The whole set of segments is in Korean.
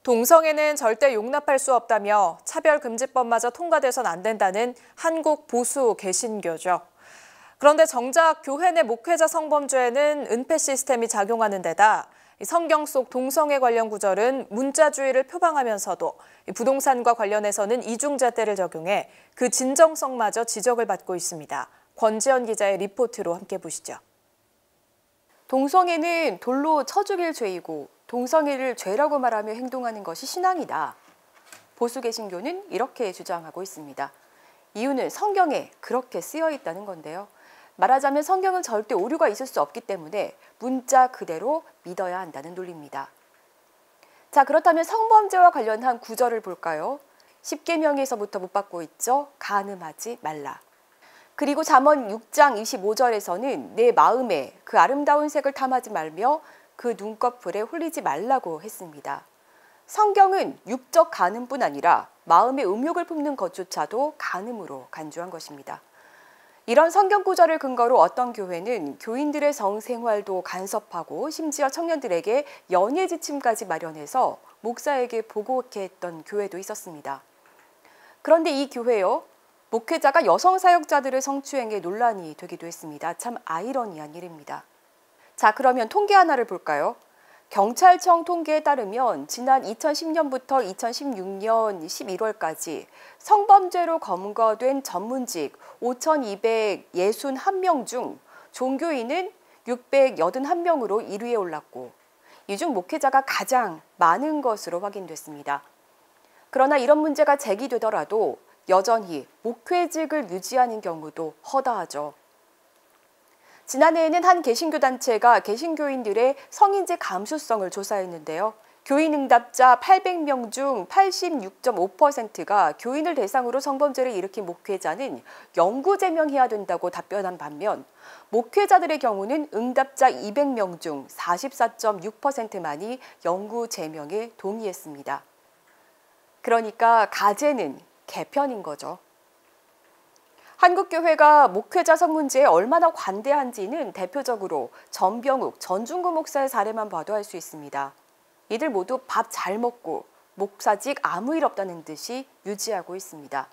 동성애는 절대 용납할 수 없다며 차별금지법마저 통과돼선 안 된다는 한국 보수 개신교죠. 그런데 정작 교회 내 목회자 성범죄에는 은폐 시스템이 작용하는 데다 성경 속 동성애 관련 구절은 문자주의를 표방하면서도 부동산과 관련해서는 이중잣대를 적용해 그 진정성마저 지적을 받고 있습니다. 권지연 기자의 리포트로 함께 보시죠. 동성애는 돌로 쳐 죽일 죄이고 동성애를 죄라고 말하며 행동하는 것이 신앙이다. 보수 개신교는 이렇게 주장하고 있습니다. 이유는 성경에 그렇게 쓰여 있다는 건데요. 말하자면 성경은 절대 오류가 있을 수 없기 때문에 문자 그대로 믿어야 한다는 논리입니다. 자, 그렇다면 성범죄와 관련한 구절을 볼까요? 십계명에서부터 못 받고 있죠. 간음하지 말라. 그리고 잠언 6장 25절에서는 내 마음에 그 아름다운 색을 탐하지 말며 그 눈꺼풀에 홀리지 말라고 했습니다. 성경은 육적 간음뿐 아니라 마음의 음욕을 품는 것조차도 간음으로 간주한 것입니다. 이런 성경 구절을 근거로 어떤 교회는 교인들의 성생활도 간섭하고 심지어 청년들에게 연예 지침까지 마련해서 목사에게 보고케 했던 교회도 있었습니다. 그런데 이 교회요, 목회자가 여성 사역자들의 성추행에 논란이 되기도 했습니다. 참 아이러니한 일입니다. 자, 그러면 통계 하나를 볼까요? 경찰청 통계에 따르면 지난 2010년부터 2016년 11월까지 성범죄로 검거된 전문직 5,261명 중 종교인은 681명으로 1위에 올랐고 이 중 목회자가 가장 많은 것으로 확인됐습니다. 그러나 이런 문제가 제기되더라도 여전히 목회직을 유지하는 경우도 허다하죠. 지난해에는 한 개신교 단체가 개신교인들의 성인지 감수성을 조사했는데요. 교인 응답자 800명 중 86.5%가 교인을 대상으로 성범죄를 일으킨 목회자는 영구 제명해야 된다고 답변한 반면 목회자들의 경우는 응답자 200명 중 44.6%만이 영구 제명에 동의했습니다. 그러니까 가제는 개편인 거죠. 한국교회가 목회자 성문제에 얼마나 관대한지는 대표적으로 전병욱, 전중구 목사의 사례만 봐도 알 수 있습니다. 이들 모두 밥 잘 먹고 목사직 아무 일 없다는 듯이 유지하고 있습니다.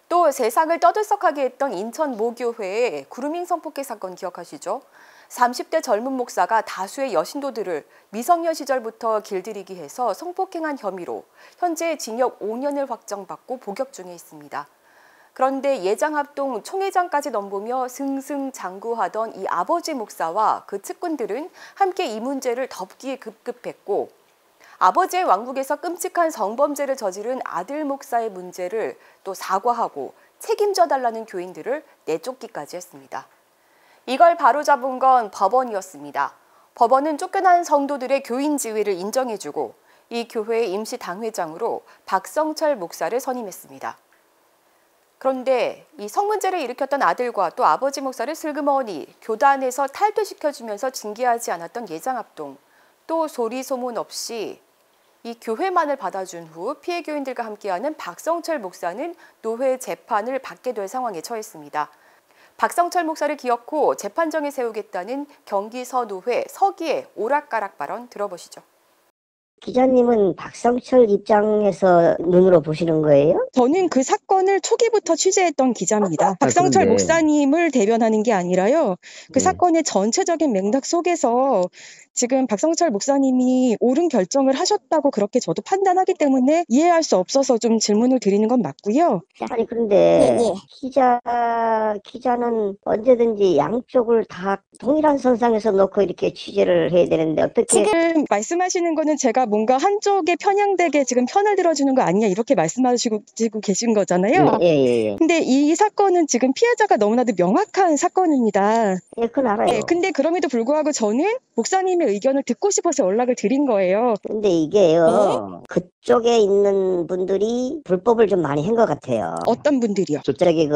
또 세상을 떠들썩하게 했던 인천 모교회의 그루밍 성폭행 사건 기억하시죠? 30대 젊은 목사가 다수의 여신도들을 미성년 시절부터 길들이기 해서 성폭행한 혐의로 현재 징역 5년을 확정받고 복역 중에 있습니다. 그런데 예장합동 총회장까지 넘보며 승승장구하던 이 아버지 목사와 그 측근들은 함께 이 문제를 덮기에 급급했고 아버지의 왕국에서 끔찍한 성범죄를 저지른 아들 목사의 문제를 또 사과하고 책임져 달라는 교인들을 내쫓기까지 했습니다. 이걸 바로잡은 건 법원이었습니다. 법원은 쫓겨난 성도들의 교인 지위를 인정해주고 이 교회의 임시 당회장으로 박성철 목사를 선임했습니다. 그런데 이 성문제를 일으켰던 아들과 또 아버지 목사를 슬그머니 교단에서 탈퇴시켜주면서 징계하지 않았던 예장합동, 또 소리 소문 없이 이 교회만을 받아준 후 피해 교인들과 함께하는 박성철 목사는 노회 재판을 받게 될 상황에 처했습니다. 박성철 목사를 기어코 재판정에 세우겠다는 경기 서노회 서기의 오락가락 발언 들어보시죠. 기자님은 박성철 입장에서 눈으로 보시는 거예요? 저는 그 사건을 초기부터 취재했던 기자입니다. 박성철 목사님을 대변하는 게 아니라요. 그 사건의 전체적인 맥락 속에서 지금 박성철 목사님이 옳은 결정을 하셨다고 그렇게 저도 판단하기 때문에 이해할 수 없어서 좀 질문을 드리는 건 맞고요. 아니 그런데 기자는 언제든지 양쪽을 다 동일한 선상에서 놓고 이렇게 취재를 해야 되는데 어떻게 지금 말씀하시는 거는 제가 뭔가 한쪽에 편향되게 지금 편을 들어주는 거 아니냐 이렇게 말씀하시고 계신 거잖아요. 예. 근데 이 사건은 지금 피해자가 너무나도 명확한 사건입니다. 예, 그건 알아요. 네, 근데 그럼에도 불구하고 저는 목사님의 의견을 듣고 싶어서 연락을 드린 거예요. 근데 이게요, 그쪽에 있는 분들이 불법을 좀 많이 한 것 같아요. 어떤 분들이요? 저기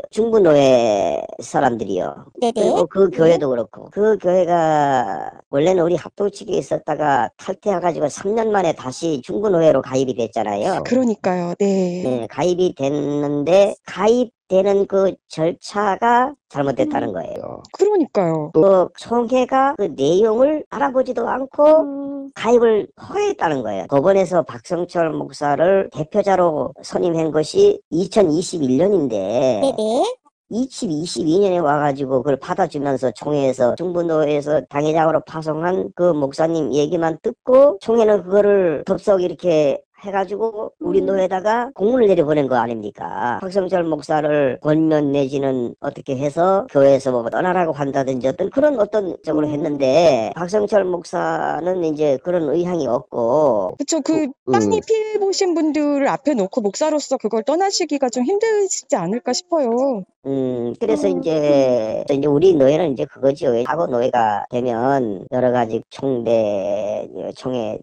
중부노회 사람들이요. 그리고 그 교회도 그렇고. 그 교회가 원래는 우리 합동 측에 있었다가 탈퇴해가지고 3년 만에 다시 중부노회로 가입이 됐잖아요. 그러니까요. 네, 가입이 됐는데 가입되는 그 절차가 잘못됐다는 거예요. 그러니까요. 또 총회가 그 내용을 알아보지도 않고 가입을 허용했다는 거예요. 법원에서 박성철 목사를 대표자로 선임한 것이 2021년인데 2022년에 와가지고 그걸 받아주면서 총회에서 중부노회에서 당회장으로 파송한 그 목사님 얘기만 듣고 총회는 그거를 덥석 이렇게 해가지고 우리 노회에다가 공문을 내려보낸 거 아닙니까? 박성철 목사를 권면 내지는 어떻게 해서 교회에서 뭐 떠나라고 한다든지 어떤 쪽으로 했는데 박성철 목사는 이제 그런 의향이 없고 그렇죠. 그 많이 피해 보신 분들을 앞에 놓고 목사로서 그걸 떠나시기가 좀 힘드시지 않을까 싶어요. 그래서 이제 우리 노예는 이제 그거죠. 하고 노예가 되면 여러 가지 총회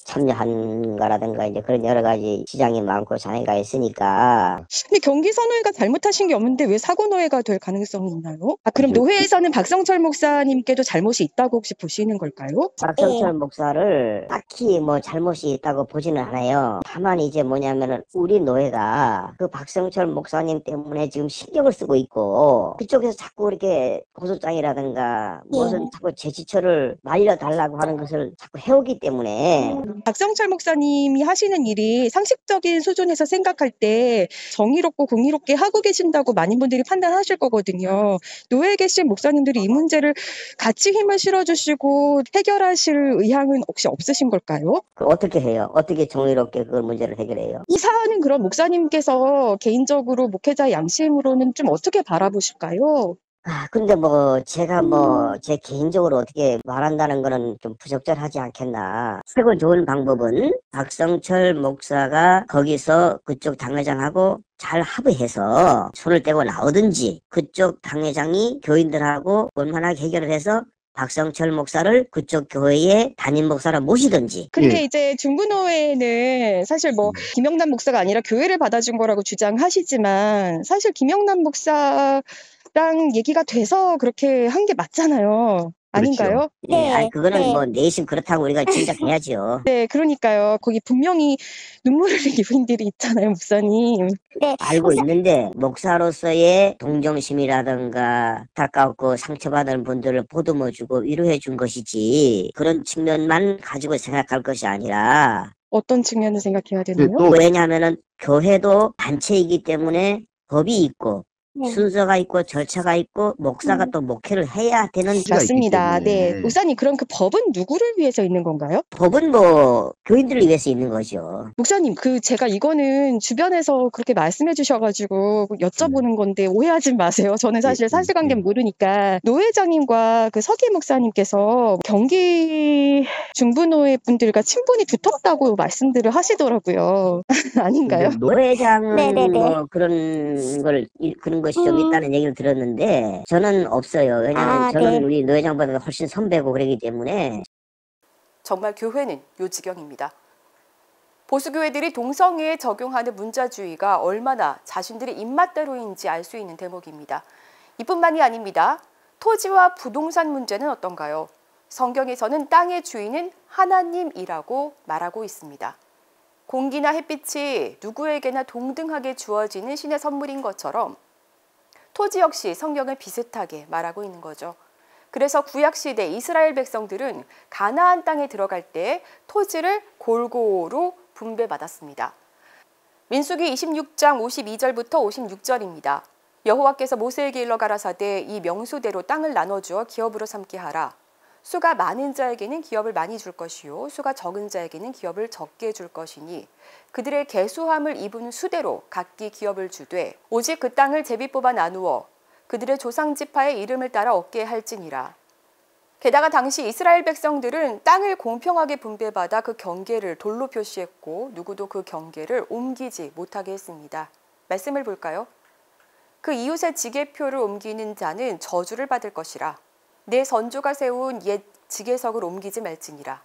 참여한 거라든가 이제 그런 여러 가지 지장이 많고 장애가 있으니까. 근데 경기선노회가 잘못하신 게 없는데 왜 사고노회가 될 가능성이 있나요? 그럼 노회에서는 박성철 목사님께도 잘못이 있다고 혹시 보시는 걸까요? 박성철 목사를 딱히 뭐 잘못이 있다고 보지는 않아요. 다만 이제 뭐냐면은 우리 노예가 그 박성철 목사님 때문에 지금 신경을 쓰고 있고 그쪽에서 자꾸 이렇게 고소장이라든가 무슨 자꾸 제지처를 말려달라고 하는 것을 자꾸 해오기 때문에 박성철 목사님이 하시는 일이 상식적인 수준에서 생각할 때 정의롭고 공의롭게 하고 계신다고 많은 분들이 판단하실 거거든요. 노예에 계신 목사님들이 이 문제를 같이 힘을 실어주시고 해결하실 의향은 혹시 없으신 걸까요? 어떻게 해요? 어떻게 정의롭게 그 문제를 해결해요? 이 사안은 그럼 목사님께서 개인적으로 목회자 양심으로는 좀 어떻게 바라보실까요? 근데 제가 제 개인적으로 어떻게 말한다는 거는 좀 부적절하지 않겠나. 최고 좋은 방법은 박성철 목사가 거기서 그쪽 당회장하고 잘 합의해서 손을 떼고 나오든지 그쪽 당회장이 교인들하고 원만하게 해결을 해서 박성철 목사를 그쪽 교회의 담임 목사로 모시든지. 근데 이제 중부노회는 사실 김영남 목사가 아니라 교회를 받아준 거라고 주장하시지만 사실 김영남 목사랑 얘기가 돼서 그렇게 한 게 맞잖아요. 아닌가요? 네. 그거는 내심 그렇다고 우리가 짐작해야죠. 네, 그러니까요. 거기 분명히 눈물 흘린 교인들이 있잖아요, 목사님. 알고 있는데 목사로서의 동정심이라든가 가깝고 상처받은 분들을 보듬어주고 위로해준 것이지 그런 측면만 가지고 생각할 것이 아니라 어떤 측면을 생각해야 되나요? 왜냐하면은 교회도 단체이기 때문에 법이 있고 순서가 있고 절차가 있고 목사가 또 목회를 해야 되는 맞습니다. 네. 목사님, 그럼 그 법은 누구를 위해서 있는 건가요? 법은 교인들을 위해서 있는 거죠. 목사님, 제가 이거는 주변에서 그렇게 말씀해 주셔가지고 여쭤보는 건데 오해하지 마세요. 저는 사실 사실관계는 모르니까 노회장님과 그 서기 목사님께서 경기 중부노회 분들과 친분이 두텁다고 말씀들을 하시더라고요. 아닌가요? 노회장은 그런 것이 좀 있다는 얘기를 들었는데 저는 없어요. 왜냐하면 저는 우리 노회장보다 훨씬 선배고 그러기 때문에. 정말 교회는 요 지경입니다. 보수교회들이 동성애에 적용하는 문자주의가 얼마나 자신들의 입맛대로인지 알 수 있는 대목입니다. 이뿐만이 아닙니다. 토지와 부동산 문제는 어떤가요? 성경에서는 땅의 주인은 하나님이라고 말하고 있습니다. 공기나 햇빛이 누구에게나 동등하게 주어지는 신의 선물인 것처럼 토지 역시 성경을 비슷하게 말하고 있는 거죠. 그래서 구약시대 이스라엘 백성들은 가나안 땅에 들어갈 때 토지를 골고루 분배받았습니다. 민수기 26장 52절부터 56절입니다. 여호와께서 모세에게 일러 가라사대 이 명수대로 땅을 나눠주어 기업으로 삼게 하라. 수가 많은 자에게는 기업을 많이 줄 것이요 수가 적은 자에게는 기업을 적게 줄 것이니 그들의 계수함을 입은 수대로 각기 기업을 주되 오직 그 땅을 제비 뽑아 나누어 그들의 조상 지파의 이름을 따라 얻게 할지니라. 게다가 당시 이스라엘 백성들은 땅을 공평하게 분배받아 그 경계를 돌로 표시했고 누구도 그 경계를 옮기지 못하게 했습니다. 말씀을 볼까요? 그 이웃의 지게표를 옮기는 자는 저주를 받을 것이라. 내 선조가 세운 옛 지게석을 옮기지 말지니라.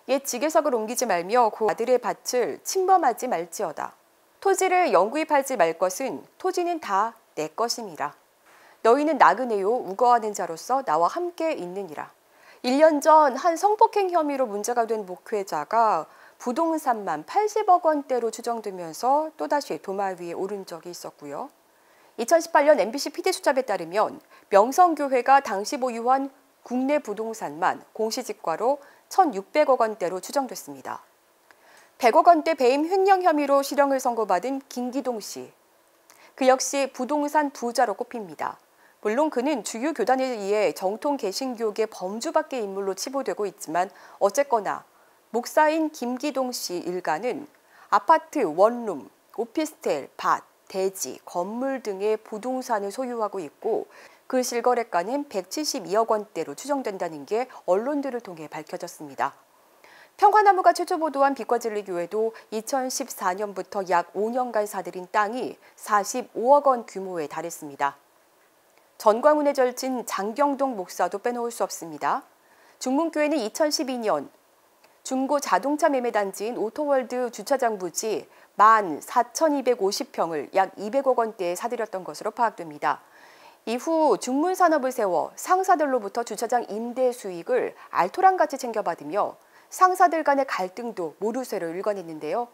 옛 지게석을 옮기지 말며 그 아들의 밭을 침범하지 말지어다. 토지를 영구히 팔지 말 것은 토지는 다 내 것임이라. 너희는 나그네요 우거하는 자로서 나와 함께 있느니라. 1년 전 한 성폭행 혐의로 문제가 된 목회자가 부동산만 80억 원대로 추정되면서 또다시 도마 위에 오른 적이 있었고요. 2018년 MBC PD수첩에 따르면 명성교회가 당시 보유한 국내 부동산만 공시지가로 1,600억 원대로 추정됐습니다. 100억 원대 배임 횡령 혐의로 실형을 선고받은 김기동 씨. 그 역시 부동산 부자로 꼽힙니다. 물론 그는 주요 교단에 의해 정통 개신교계 범주 밖의 인물로 치부되고 있지만 어쨌거나 목사인 김기동 씨 일가는 아파트, 원룸, 오피스텔, 밭, 대지, 건물 등의 부동산을 소유하고 있고 그 실거래가는 172억 원대로 추정된다는 게 언론들을 통해 밝혀졌습니다. 평화나무가 최초 보도한 빛과진리교회도 2014년부터 약 5년간 사들인 땅이 45억 원 규모에 달했습니다. 전광훈의 절친 장경동 목사도 빼놓을 수 없습니다. 중문교회는 2012년 중고 자동차 매매단지인 오토월드 주차장 부지 14,250평을 약 200억 원대에 사들였던 것으로 파악됩니다. 이후 중문산업을 세워 상사들로부터 주차장 임대 수익을 알토란같이 챙겨받으며 상사들 간의 갈등도 모르쇠로 일궈냈는데요.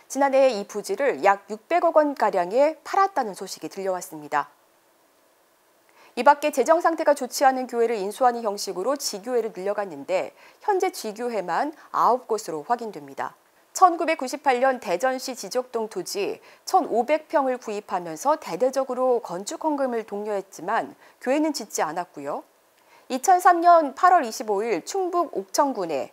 지난해 이 부지를 약 600억 원가량에 팔았다는 소식이 들려왔습니다. 이 밖에 재정 상태가 좋지 않은 교회를 인수하는 형식으로 지교회를 늘려갔는데 현재 지교회만 9곳으로 확인됩니다. 1998년 대전시 지적동 토지 1,500평을 구입하면서 대대적으로 건축 헌금을 독려했지만 교회는 짓지 않았고요. 2003년 8월 25일 충북 옥천군에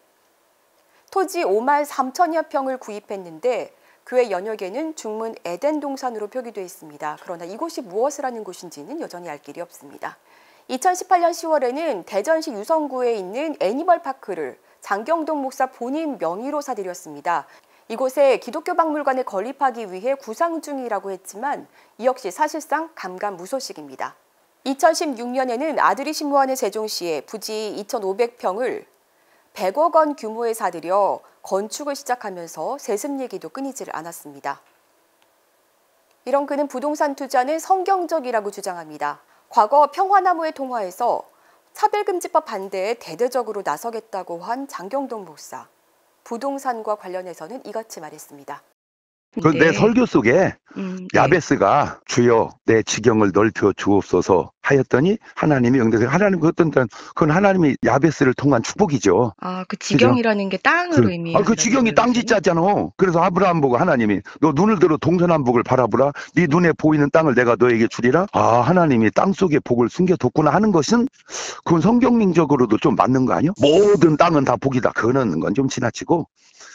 토지 5만 3천여 평을 구입했는데 교회 연역에는 중문 에덴 동산으로 표기되어 있습니다. 그러나 이곳이 무엇을 하는 곳인지는 여전히 알 길이 없습니다. 2018년 10월에는 대전시 유성구에 있는 애니멀파크를 장경동 목사 본인 명의로 사들였습니다. 이곳에 기독교 박물관에 건립하기 위해 구상 중이라고 했지만 이 역시 사실상 감감무소식입니다. 2016년에는 아들이 신무하는 세종시에 부지 2,500평을 100억 원 규모에 사들여 건축을 시작하면서 세습 얘기도 끊이질 않았습니다. 이런 그는 부동산 투자는 성경적이라고 주장합니다. 과거 평화나무의 통화에서 차별금지법 반대에 대대적으로 나서겠다고 한 장경동 목사. 부동산과 관련해서는 이같이 말했습니다. 그 내 설교 속에 야베스가 주여 내 지경을 넓혀 주옵소서 하였더니 하나님이 응답해서 하나님 그건 하나님이 야베스를 통한 축복이죠. 아, 그 지경이라는 게 땅으로 의미해요. 그 지경이 땅 짓자잖아. 그래서 아브라함 보고 하나님이 너 눈을 들어 동서남북을 바라보라. 네 눈에 보이는 땅을 내가 너에게 주리라. 아, 하나님이 땅 속에 복을 숨겨뒀구나 하는 것은 그건 성경적으로도 좀 맞는 거 아니요? 모든 땅은 다 복이다. 그거는 건 좀 지나치고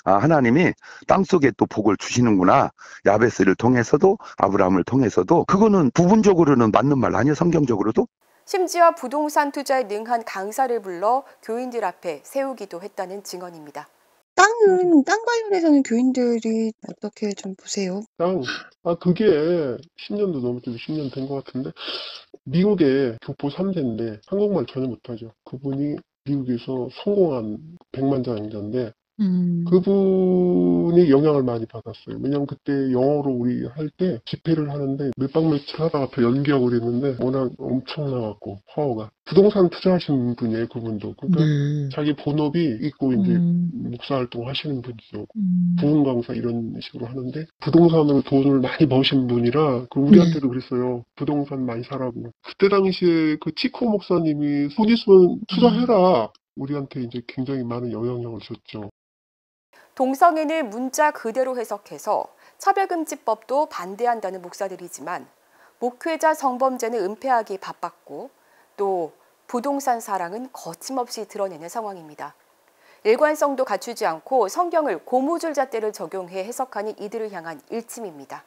아, 하나님이 땅속에 또 복을 주시는구나. 야베스를 통해서도 아브라함을 통해서도 그거는 부분적으로는 맞는 말 아니에요? 성경적으로도? 심지어 부동산 투자에 능한 강사를 불러 교인들 앞에 세우기도 했다는 증언입니다. 땅 관련해서는 교인들이 어떻게 좀 보세요? 그게 10년도 넘었죠. 10년 된 것 같은데 미국의 교포 3세인데 한국말 전혀 못하죠. 그분이 미국에서 성공한 백만장자인데 그분이 영향을 많이 받았어요. 왜냐면 그때 영어로 우리 할 때 집회를 하는데 몇박 며칠 하다가 더 연기하고 그랬는데 워낙 엄청나갖고 파워가. 부동산 투자하신 분이에요, 그분도. 그러니까 자기 본업이 있고 이제 목사 활동 하시는 분이죠. 부흥 강사 이런 식으로 하는데 부동산으로 돈을 많이 버신 분이라 그 우리한테도 그랬어요. 부동산 많이 사라고. 그때 당시에 그 치코 목사님이 돈 있으면 투자해라. 우리한테 이제 굉장히 많은 영향력을 줬죠. 동성애는 문자 그대로 해석해서 차별금지법도 반대한다는 목사들이지만 목회자 성범죄는 은폐하기 바빴고 또 부동산 사랑은 거침없이 드러내는 상황입니다. 일관성도 갖추지 않고 성경을 고무줄잣대를 적용해 해석하는 이들을 향한 일침입니다.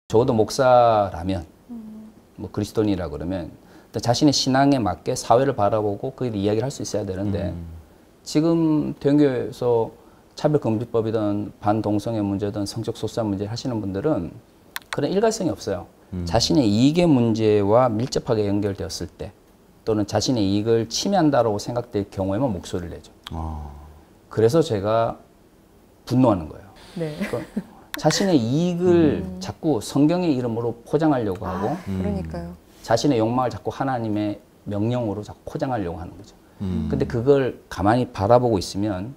적어도 목사라면 그리스도인이라 그러면 자신의 신앙에 맞게 사회를 바라보고 그 이야기를 할 수 있어야 되는데 지금 대형교회에서 차별금지법이든 반동성애 문제든 성적 소수자 문제 하시는 분들은 그런 일관성이 없어요. 자신의 이익의 문제와 밀접하게 연결되었을 때 또는 자신의 이익을 침해한다고 생각될 경우에만 목소리를 내죠. 그래서 제가 분노하는 거예요. 네. 그러니까 자신의 이익을 자꾸 성경의 이름으로 포장하려고 하고 그러니까요. 자신의 욕망을 자꾸 하나님의 명령으로 자꾸 포장하려고 하는 거죠. 근데 그걸 가만히 바라보고 있으면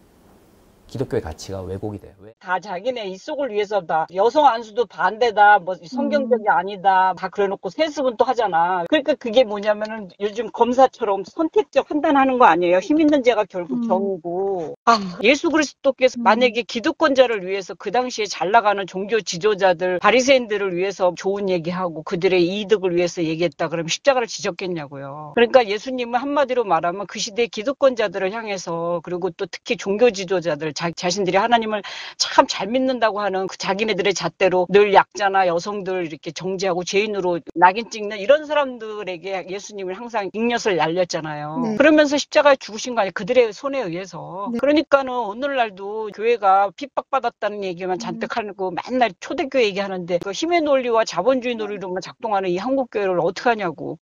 기독교의 가치가 왜곡이 돼요. 다 자기네 이속을 위해서다. 여성 안수도 반대다. 뭐 성경적이 아니다. 다 그래놓고 세습은 또 하잖아. 그러니까 그게 뭐냐면은 요즘 검사처럼 선택적 판단하는 거 아니에요. 힘 있는 자가 결국 경우고. 예수 그리스도께서 만약에 기득권자를 위해서 그 당시에 잘 나가는 종교 지도자들, 바리새인들을 위해서 좋은 얘기하고 그들의 이득을 위해서 얘기했다 그러면 십자가를 지셨겠냐고요. 그러니까 예수님은 한마디로 말하면 그 시대의 기득권자들을 향해서 그리고 또 특히 종교 지도자들 자신들이 하나님을 참 잘 믿는다고 하는 그 자기네들의 잣대로 늘 약자나 여성들 이렇게 정죄하고 죄인으로 낙인 찍는 이런 사람들에게 예수님을 항상 잉엿을 날렸잖아요. 네. 그러면서 십자가에 죽으신 거 아니에요. 그들의 손에 의해서. 네. 그러니까는 오늘날도 교회가 핍박받았다는 얘기만 잔뜩 하고 맨날 초대교회 얘기하는데 그 힘의 논리와 자본주의 논리로만 작동하는 이 한국교회를 어떻게 하냐고.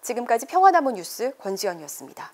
지금까지 평화나무 뉴스 권지연이었습니다.